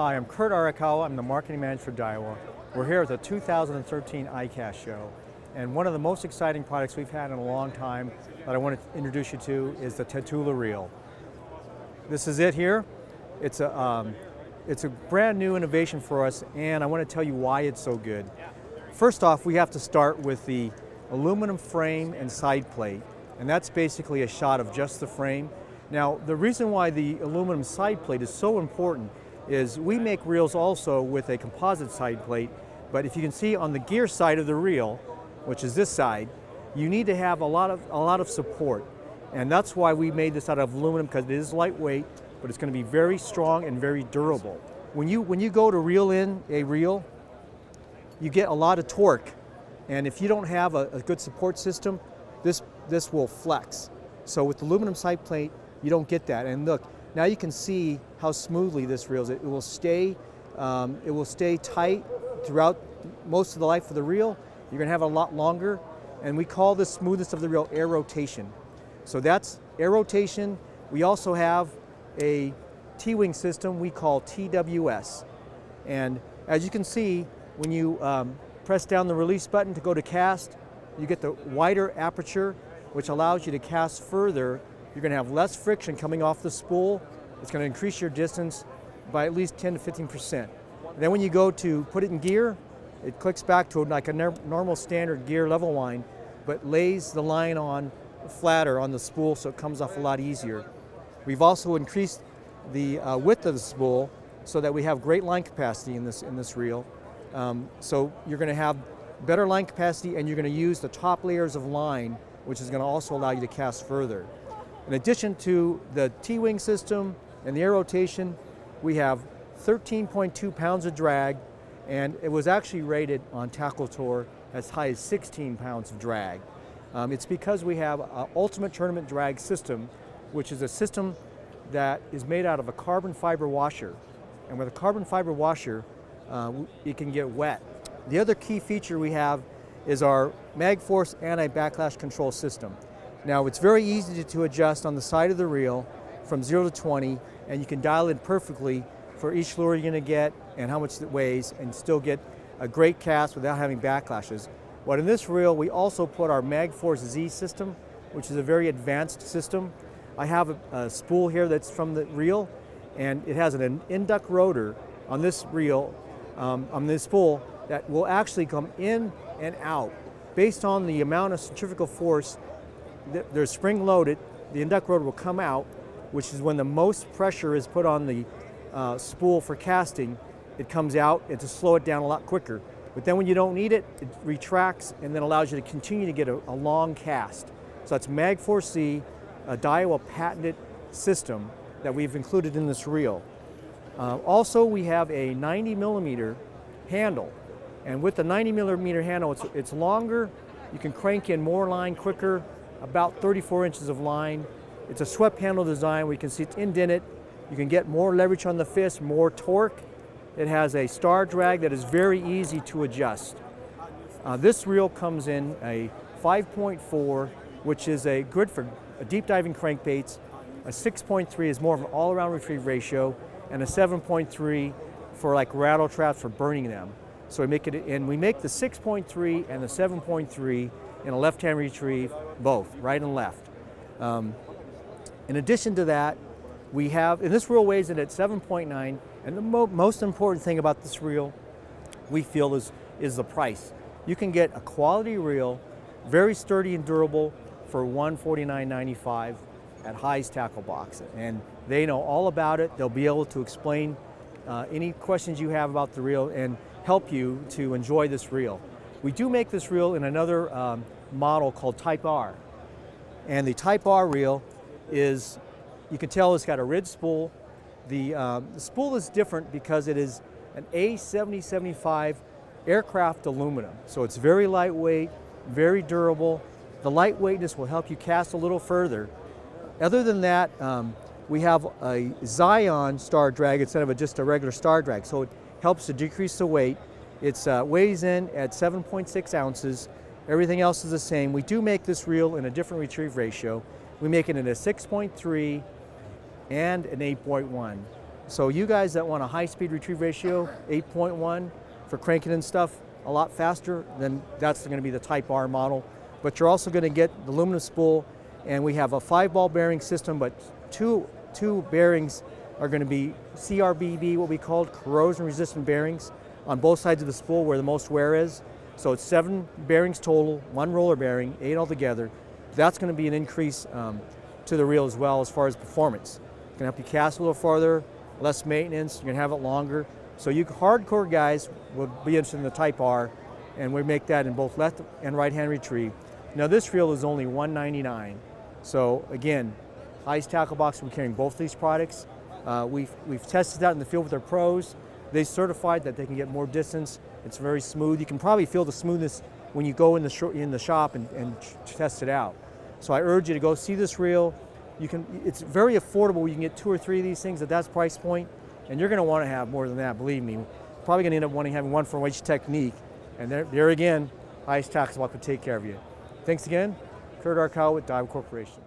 Hi, I'm Curt Arakawa. I'm the marketing manager for Daiwa. We're here at the 2013 ICAST show, and one of the most exciting products we've had in a long time that I want to introduce you to is the Tatula Reel. This is it here. It's a brand new innovation for us, and I want to tell you why it's so good. First off, we have to start with the aluminum frame and side plate, and that's basically a shot of just the frame. Now, the reason why the aluminum side plate is so important is we make reels also with a composite side plate, but if you can see on the gear side of the reel, which is this side, you need to have a lot of support, and that's why we made this out of aluminum, because it is lightweight, but it's going to be very strong and very durable. When you go to reel in a reel, you get a lot of torque, and if you don't have a good support system, this will flex. So with the aluminum side plate, you don't get that. And look, now you can see how smoothly this reels. It will stay tight throughout most of the life of the reel. You're going to have it a lot longer, and we call the smoothness of the reel air rotation. So that's air rotation. We also have a T-wing system we call TWS, and as you can see, when you press down the release button to go to cast, you get the wider aperture, which allows you to cast further. You're going to have less friction coming off the spool. It's going to increase your distance by at least 10 to 15%. Then when you go to put it in gear, it clicks back to like a normal standard gear level line, but lays the line on flatter on the spool, so it comes off a lot easier. We've also increased the width of the spool so that we have great line capacity in this reel. So you're going to have better line capacity, and you're going to use the top layers of line, which is going to also allow you to cast further. In addition to the T-wing system and the air rotation, we have 13.2 pounds of drag, and it was actually rated on Tackle Tour as high as 16 pounds of drag. It's because we have an ultimate tournament drag system, which is a system that is made out of a carbon fiber washer. And with a carbon fiber washer, it can get wet. The other key feature we have is our MagForce anti-backlash control system. Now, it's very easy to adjust on the side of the reel from 0 to 20, and you can dial in perfectly for each lure you're going to get and how much it weighs, and still get a great cast without having backlashes. But in this reel, we also put our MagForce Z system, which is a very advanced system. I have a spool here that's from the reel, and it has an induct rotor on this reel, on this spool, that will actually come in and out based on the amount of centrifugal force. They're spring loaded. The induct rotor will come out, which is when the most pressure is put on the spool for casting. It comes out, and to slow it down a lot quicker. But then when you don't need it, it retracts and then allows you to continue to get a long cast. So that's MagForce Z, a Daiwa patented system that we've included in this reel. Also, we have a 90mm handle, and with the 90mm handle, it's longer. You can crank in more line quicker, about 34 inches of line. It's a swept handle design. We can see it's indented. You can get more leverage on the fist, more torque. It has a star drag that is very easy to adjust. This reel comes in a 5.4, which is good for deep diving crankbaits. A 6.3 is more of an all-around retrieve ratio, and a 7.3 for like rattle traps for burning them. So we make the 6.3 and the 7.3 in a left-hand retrieve, both, right and left. In addition to that, we have, and this reel weighs in at 7.9, and the most important thing about this reel, we feel, is the price. You can get a quality reel, very sturdy and durable, for $149.95 at High's Tackle Box. And they know all about it. They'll be able to explain any questions you have about the reel and help you to enjoy this reel. We do make this reel in another model called Type R. And the Type R reel is, you can tell it's got a ridge spool. The spool is different because it is an A7075 aircraft aluminum. So it's very lightweight, very durable. The lightweightness will help you cast a little further. Other than that, we have a Zion star drag instead of just a regular star drag. So it helps to decrease the weight. It weighs in at 7.6 ounces. Everything else is the same. We do make this reel in a different retrieve ratio. We make it in a 6.3 and an 8.1. So you guys that want a high-speed retrieve ratio, 8.1, for cranking and stuff a lot faster, then that's going to be the Type R model. But you're also going to get the aluminum spool, and we have a 5-ball bearing system, but two bearings are going to be CRBB, what we call corrosion-resistant bearings, on both sides of the spool where the most wear is. So it's 7 bearings total, 1 roller bearing, 8 altogether. That's going to be an increase to the reel as well as far as performance. It's going to help you cast a little farther, less maintenance, you're going to have it longer. So you hardcore guys will be interested in the Type R, and we make that in both left and right hand retrieve. Now this reel is only $199. So again, highest tackle box, we're carrying both these products. We've tested that in the field with our pros. They certified that they can get more distance. It's very smooth. You can probably feel the smoothness when you go in the shop and test it out. So I urge you to go see this reel. It's very affordable. You can get 2 or 3 of these things at that price point, and you're going to want to have more than that, believe me. Probably going to end up having one for each technique. And there again, highest tackle box will take care of you. Thanks again. Curt Arakawa with Daiwa Corporation.